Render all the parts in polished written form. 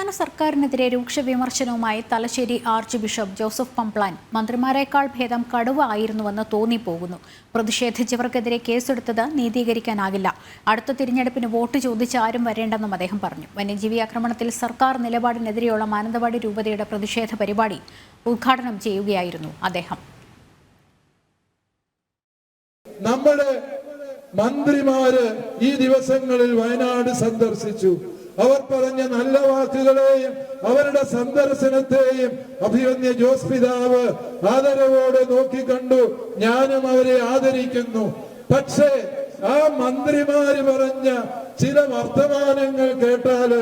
സംസ്ഥാന സർക്കാരിനെതിരെ രൂക്ഷ വിമർശനവുമായി തലശ്ശേരി ആർച്ച് ബിഷപ്പ് ജോസഫ് പംപ്ലാൻ മന്ത്രിമാരെക്കാൾ ഭേദം കടുവ ആയിരുന്നുവെന്ന് തോന്നിപ്പോകുന്നു. പ്രതിഷേധിച്ചവർക്കെതിരെ കേസെടുത്തത് നീതീകരിക്കാനാകില്ല. അടുത്ത തിരഞ്ഞെടുപ്പിന് വോട്ട് ചോദിച്ച് ആരും വരേണ്ടെന്നും അദ്ദേഹം പറഞ്ഞു. വന്യജീവി ആക്രമണത്തിൽ സർക്കാർ നിലപാടിനെതിരെയുള്ള മാനന്തവാടി രൂപതയുടെ പ്രതിഷേധ പരിപാടി ഉദ്ഘാടനം ചെയ്യുകയായിരുന്നു അദ്ദേഹം. നമ്മുടെ മന്ത്രിമാര് ഈ ദിവസങ്ങളിൽ വയനാട് സന്ദർശിച്ചു. അവർ പറഞ്ഞ നല്ല വാക്കുകളെയും അവരുടെ സന്ദർശനത്തെയും അഭിമന്യ ജോസ് പിതാവ് ആദരവോടെ നോക്കിക്കണ്ടു. ഞാനും അവരെ ആദരിക്കുന്നു. പക്ഷേ ആ മന്ത്രിമാര് പറഞ്ഞ ചില വർത്തമാനങ്ങൾ കേട്ടാല്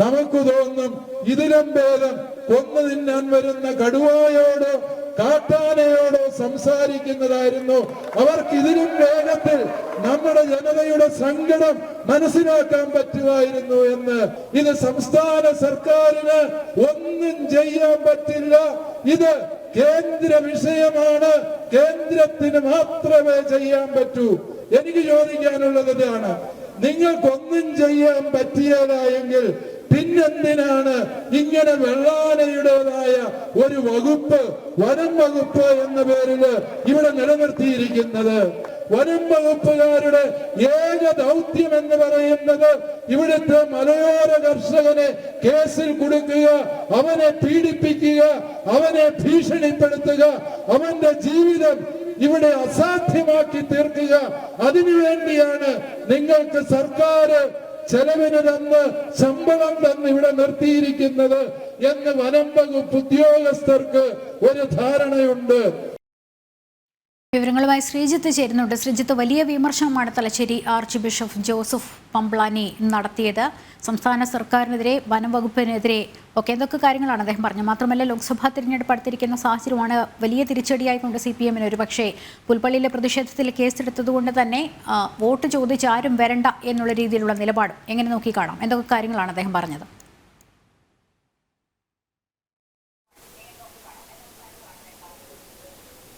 നമുക്ക് തോന്നും ഇതിലും ഭേദം കൊന്നു തിന്നാൻ വരുന്ന കടുവയോടോ കാട്ടാനയോടോ സംസാരിക്കുന്നതായിരുന്നു. അവർക്ക് ഇതിലും വേഗത്തിൽ നമ്മുടെ ജനതയുടെ സങ്കടം മനസ്സിലാക്കാൻ പറ്റുമായിരുന്നു എന്ന്. ഇത് സംസ്ഥാന സർക്കാരിന് ഒന്നും ചെയ്യാൻ പറ്റില്ല. ഇത് കേന്ദ്ര വിഷയമാണ്. കേന്ദ്രത്തിന് മാത്രമേ ചെയ്യാൻ പറ്റൂ. എനിക്ക് ചോദിക്കാനുള്ളത് ഇതാണ്, നിങ്ങൾക്കൊന്നും ചെയ്യാൻ പറ്റിയതായെങ്കിൽ പിന്നെന്തിനാണ് ഇങ്ങനെ വെള്ളാനയുടേതായ ഒരു വകുപ്പ്, വനം വകുപ്പ് എന്ന പേരില് ഇവിടെ നിലനിർത്തിയിരിക്കുന്നത്? വനം വകുപ്പുകാരുടെ ഏക ദൗത്യം എന്ന് പറയുന്നത് ഇവിടുത്തെ മലയോര കർഷകനെ കേസിൽ കൊടുക്കുക, അവനെ പീഡിപ്പിക്കുക, അവനെ ഭീഷണിപ്പെടുത്തുക, അവന്റെ ജീവിതം ഇവിടെ അസാധ്യമാക്കി തീർക്കുക. അതിനുവേണ്ടിയാണ് നിങ്ങൾക്ക് സർക്കാർ ചെലവിന് തന്ന് ശമ്പളം തന്ന് ഇവിടെ നിർത്തിയിരിക്കുന്നത് എന്ന് വനം വകുപ്പ് ഉദ്യോഗസ്ഥർക്ക് ഒരു ധാരണയുണ്ട്. വിവരങ്ങളുമായി ശ്രീജിത്ത് ചേരുന്നുണ്ട്. ശ്രീജിത്ത്, വലിയ വിമർശനമാണ് Thalassery arch bishop Joseph Pamplany നടത്തിയത്. സംസ്ഥാന സർക്കാരിനെതിരെ, വനം വകുപ്പിനെതിരെ ഒക്കെ എന്തൊക്കെ കാര്യങ്ങളാണ് അദ്ദേഹം പറഞ്ഞത്? മാത്രമല്ല, ലോക്സഭാ തിരഞ്ഞെടുപ്പ് അടുത്തിരിക്കുന്ന സാഹചര്യമാണ്. വലിയ തിരിച്ചടിയായിക്കൊണ്ട് CPM ഒരു പക്ഷേ പുൽപ്പള്ളിയിലെ പ്രതിഷേധത്തിൽ കേസെടുത്തതുകൊണ്ട് തന്നെ വോട്ട് ചോദിച്ച് ആരും വരണ്ട എന്നുള്ള രീതിയിലുള്ള നിലപാട് എങ്ങനെ നോക്കിക്കാണാം? എന്തൊക്കെ കാര്യങ്ങളാണ് അദ്ദേഹം പറഞ്ഞത്?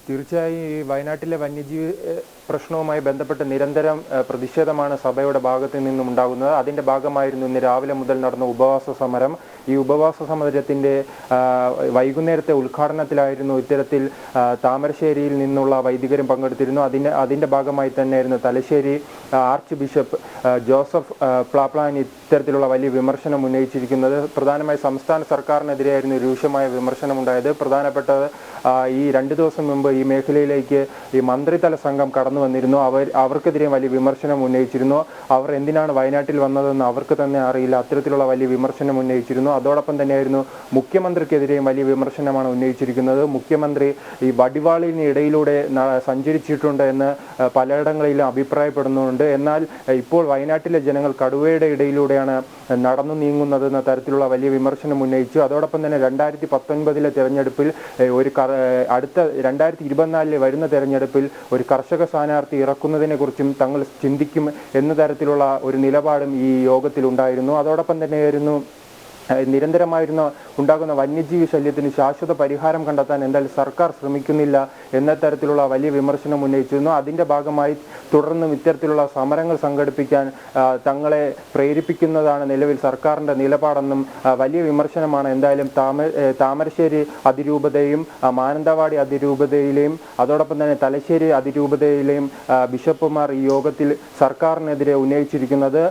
തീർച്ചയായും ഈ വയനാട്ടിലെ വന്യജീവി പ്രശ്നവുമായി ബന്ധപ്പെട്ട് നിരന്തരം പ്രതിഷേധമാണ് സഭയുടെ ഭാഗത്തു നിന്നും ഉണ്ടാകുന്നത്. അതിൻ്റെ ഭാഗമായിരുന്നു ഇന്ന് രാവിലെ മുതൽ നടന്ന ഉപവാസ സമരം. ഈ ഉപവാസ സമരത്തിൻ്റെ വൈകുന്നേരത്തെ ഉദ്ഘാടനത്തിലായിരുന്നു ഇത്തരത്തിൽ താമരശ്ശേരിയിൽ നിന്നുള്ള വൈദികരും പങ്കെടുത്തിരുന്നു. അതിൻ്റെ ഭാഗമായി തന്നെയായിരുന്നു തലശ്ശേരി ആർച്ച് ബിഷപ്പ് ജോസഫ് പംപ്ലാൻ ഇത്തരത്തിലുള്ള വലിയ വിമർശനം ഉന്നയിച്ചിരിക്കുന്നത്. പ്രധാനമായി സംസ്ഥാന സർക്കാരിനെതിരെയായിരുന്നു രൂക്ഷമായ വിമർശനമുണ്ടായത്. പ്രധാനപ്പെട്ടത് ഈ 2 ദിവസം മുമ്പ് ഈ മേഖലയിലേക്ക് ഈ മന്ത്രിതല സംഘം കടന്നു വന്നിരുന്നു. അവർക്കെതിരെ വലിയ വിമർശനം ഉന്നയിച്ചിരുന്നു. അവർ എന്തിനാണ് വയനാട്ടിൽ വന്നതെന്ന് അവർക്ക് തന്നെ അറിയില്ല. അത്തരത്തിലുള്ള വലിയ വിമർശനം ഉന്നയിച്ചിരുന്നു. അതോടൊപ്പം തന്നെയായിരുന്നു മുഖ്യമന്ത്രിക്കെതിരെയും വലിയ വിമർശനമാണ് ഉന്നയിച്ചിരിക്കുന്നത്. മുഖ്യമന്ത്രി ഈ വടിവാളിന് ഇടയിലൂടെ സഞ്ചരിച്ചിട്ടുണ്ട് എന്ന് പലയിടങ്ങളിലും അഭിപ്രായപ്പെടുന്നുണ്ട്. എന്നാൽ ഇപ്പോൾ വയനാട്ടിലെ ജനങ്ങൾ കടുവയുടെ ഇടയിലൂടെയാണ് നടന്നു നീങ്ങുന്നതെന്ന തരത്തിലുള്ള വലിയ വിമർശനം ഉന്നയിച്ചു. അതോടൊപ്പം തന്നെ 2019 തെരഞ്ഞെടുപ്പിൽ അടുത്ത 2024 വരുന്ന തെരഞ്ഞെടുപ്പിൽ ഒരു കർഷക സ്ഥാനാർത്ഥി ഇറക്കുന്നതിനെ കുറിച്ചും തങ്ങൾ ചിന്തിക്കും എന്ന തരത്തിലുള്ള ഒരു നിലപാടും ഈ യോഗത്തിൽ ഉണ്ടായിരുന്നു. അതോടൊപ്പം തന്നെയായിരുന്നു നിരന്തരമായിരുന്ന ഉണ്ടാകുന്ന വന്യജീവി ശല്യത്തിന് ശാശ്വത പരിഹാരം കണ്ടെത്താൻ എന്തായാലും സർക്കാർ ശ്രമിക്കുന്നില്ല എന്ന തരത്തിലുള്ള വലിയ വിമർശനം ഉന്നയിച്ചിരുന്നു. അതിൻ്റെ ഭാഗമായി തുടർന്നും ഇത്തരത്തിലുള്ള സമരങ്ങൾ സംഘടിപ്പിക്കാൻ തങ്ങളെ പ്രേരിപ്പിക്കുന്നതാണ് നിലവിൽ സർക്കാരിൻ്റെ നിലപാടെന്നും വലിയ വിമർശനമാണ് എന്തായാലും താമരശ്ശേരി അതിരൂപതയും മാനന്തവാടി അതിരൂപതയിലെയും അതോടൊപ്പം തന്നെ തലശ്ശേരി അതിരൂപതയിലെയും ബിഷപ്പുമാർ ഈ യോഗത്തിൽ സർക്കാരിനെതിരെ ഉന്നയിച്ചിരിക്കുന്നത്.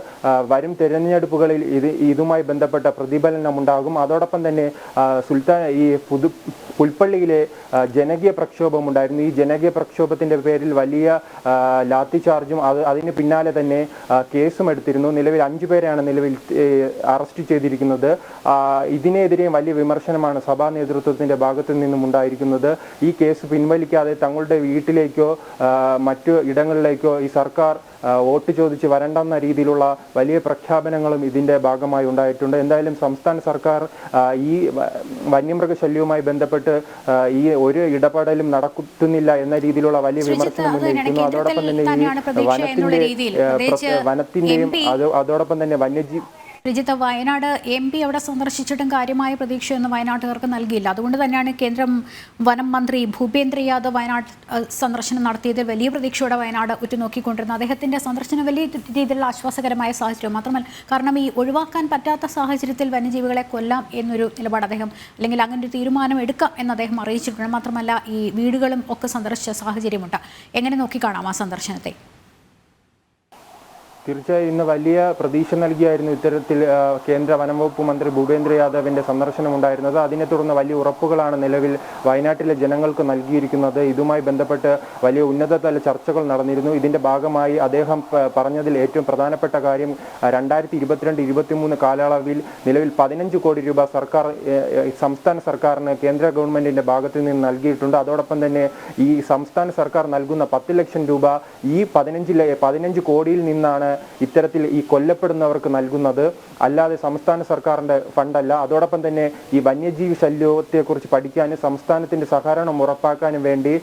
വരും തെരഞ്ഞെടുപ്പുകളിൽ ഇതുമായി ബന്ധപ്പെട്ട പ്രതിഫലനം ഉണ്ടാകും. അതോടൊപ്പം തന്നെ ഈ പുൽപ്പള്ളിയിലെ ജനകീയ പ്രക്ഷോഭം ഉണ്ടായിരുന്നു. ഈ ജനകീയ പ്രക്ഷോഭത്തിന്റെ പേരിൽ വലിയ ലാത്തി ചാർജും അതിന് പിന്നാലെ തന്നെ കേസും എടുത്തിരുന്നു. നിലവിൽ 5 പേരെയാണ് നിലവിൽ അറസ്റ്റ് ചെയ്തിരിക്കുന്നത്. ഇതിനെതിരെ വലിയ വിമർശനമാണ് സഭാ നേതൃത്വത്തിന്റെ ഭാഗത്തു നിന്നും ഉണ്ടായിരിക്കുന്നത്. ഈ കേസ് പിൻവലിക്കാതെ തങ്ങളുടെ വീട്ടിലേക്കോ മറ്റു ഇടങ്ങളിലേക്കോ ഈ സർക്കാർ വോട്ട് ചോദിച്ച് വരണ്ടെന്ന രീതിയിലുള്ള വലിയ പ്രഖ്യാപനങ്ങളും ഇതിന്റെ ഭാഗമായി ഉണ്ടായിട്ടുണ്ട്. എന്തായാലും സംസ്ഥാന സർക്കാർ ഈ വന്യമൃഗശല്യവുമായി ബന്ധപ്പെട്ട് ഈ ഒരു ഇടപെടലും നടക്കുന്നില്ല എന്ന രീതിയിലുള്ള വലിയ വിമർശനം ഉന്നയിക്കുന്നു. അതോടൊപ്പം തന്നെ ഈ വനത്തിന്റെയും അതോടൊപ്പം തന്നെ വന്യജീവി രഞ്ജിത്ത്, വയനാട് MP അവിടെ സന്ദർശിച്ചിട്ടും കാര്യമായ പ്രതീക്ഷയൊന്നും വയനാട്ടുകാർക്ക് നൽകിയില്ല. അതുകൊണ്ട് തന്നെയാണ് കേന്ദ്രം വനം മന്ത്രി ഭൂപേന്ദ്ര യാദവ് വയനാട് സന്ദർശനം നടത്തിയത്. വലിയ പ്രതീക്ഷയോടെ വയനാട് ഉറ്റുനോക്കിക്കൊണ്ടിരുന്നു. അദ്ദേഹത്തിന്റെ സന്ദർശനം വലിയ രീതിയിലുള്ള ആശ്വാസകരമായ സാഹചര്യം മാത്രമല്ല, കാരണം ഈ ഒഴിവാക്കാൻ പറ്റാത്ത സാഹചര്യത്തിൽ വന്യജീവികളെ കൊല്ലാം എന്നൊരു നിലപാട് അദ്ദേഹം, അല്ലെങ്കിൽ അങ്ങനെ ഒരു തീരുമാനം എടുക്കാം എന്ന് അദ്ദേഹം അറിയിച്ചിട്ടുണ്ട്. മാത്രമല്ല ഈ വീടുകളും ഒക്കെ സന്ദർശിച്ച സാഹചര്യമുണ്ട്. എങ്ങനെ നോക്കിക്കാണാം ആ സന്ദർശനത്തെ? തീർച്ചയായും ഇന്ന് വലിയ പ്രതീക്ഷ നൽകിയായിരുന്നു ഇത്തരത്തിൽ കേന്ദ്ര വനം വകുപ്പ് മന്ത്രി ഭൂപേന്ദ്ര യാദവിന്റെ സന്ദർശനം ഉണ്ടായിരുന്നത്. അതിനെ തുടർന്ന് വലിയ ഉറപ്പുകളാണ് നിലവിൽ വയനാട്ടിലെ ജനങ്ങൾക്ക് നൽകിയിരിക്കുന്നത്. ഇതുമായി ബന്ധപ്പെട്ട് വലിയ ഉന്നതതല ചർച്ചകൾ നടന്നിരുന്നു. ഇതിന്റെ ഭാഗമായി അദ്ദേഹം പറഞ്ഞതിൽ ഏറ്റവും പ്രധാനപ്പെട്ട കാര്യം 2022-23 കാലയളവിൽ നിലവിൽ 15 കോടി രൂപ സർക്കാർ സംസ്ഥാന സർക്കാരിന് കേന്ദ്ര ഗവൺമെന്റിന്റെ ഭാഗത്തു നിന്ന് നൽകിയിട്ടുണ്ട്. അതോടൊപ്പം തന്നെ ഈ സംസ്ഥാന സർക്കാർ നൽകുന്ന 10 ലക്ഷം രൂപ ഈ 15 കോടിയിൽ നിന്നാണ് ഇത്തരത്തിൽ ഈ കൊല്ലപ്പെടുന്നവർക്ക് നൽകുന്നത്, അല്ലാതെ സംസ്ഥാന സർക്കാരിന്റെ ഫണ്ടല്ല. അതോടൊപ്പം തന്നെ ഈ വന്യജീവി ശല്യത്തെക്കുറിച്ച് പഠിക്കാനും സംസ്ഥാനത്തിന്റെ സഹകരണം ഉറപ്പാക്കാനും വേണ്ടി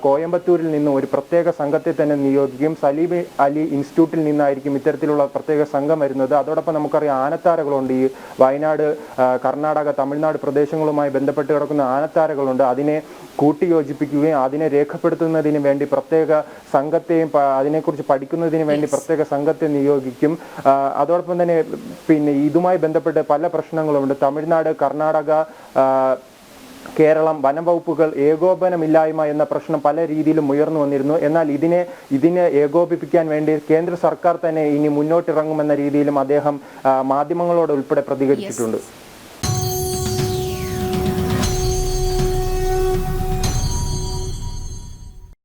കോയമ്പത്തൂരിൽ നിന്ന് ഒരു പ്രത്യേക സംഘത്തെ തന്നെ നിയോഗിക്കും. സലീം അലി ഇൻസ്റ്റിറ്റ്യൂട്ടിൽ നിന്നായിരിക്കും ഇത്തരത്തിലുള്ള പ്രത്യേക സംഘം വരുന്നത്. അതോടൊപ്പം നമുക്കറിയാം ആനത്താരകളുണ്ട്. ഈ വയനാട്, കർണാടക, തമിഴ്നാട് പ്രദേശങ്ങളുമായി ബന്ധപ്പെട്ട് കിടക്കുന്ന ആനത്താരകളുണ്ട്. അതിനെ കൂട്ടിയോജിപ്പിക്കുകയും അതിനെ രേഖപ്പെടുത്തുന്നതിന് വേണ്ടി പ്രത്യേക സംഘത്തെയും അതിനെക്കുറിച്ച് പഠിക്കുന്നതിന് വേണ്ടി പ്രത്യേക സംഘത്തെ നിയോഗിക്കും. അതോടൊപ്പം തന്നെ പിന്നെ ഇതുമായി ബന്ധപ്പെട്ട് പല പ്രശ്നങ്ങളുമുണ്ട്. തമിഴ്നാട്, കർണാടക, കേരളം വനം വകുപ്പുകൾ ഏകോപനമില്ലായ്മ എന്ന പ്രശ്നം പല രീതിയിലും ഉയർന്നു വന്നിരുന്നു. എന്നാൽ ഇതിനെ ഏകോപിപ്പിക്കാൻ വേണ്ടി കേന്ദ്ര സർക്കാർ തന്നെ ഇനി മുന്നോട്ടിറങ്ങുമെന്ന രീതിയിലും അദ്ദേഹം മാധ്യമങ്ങളോട് ഉൾപ്പെടെ പ്രതികരിച്ചിട്ടുണ്ട്.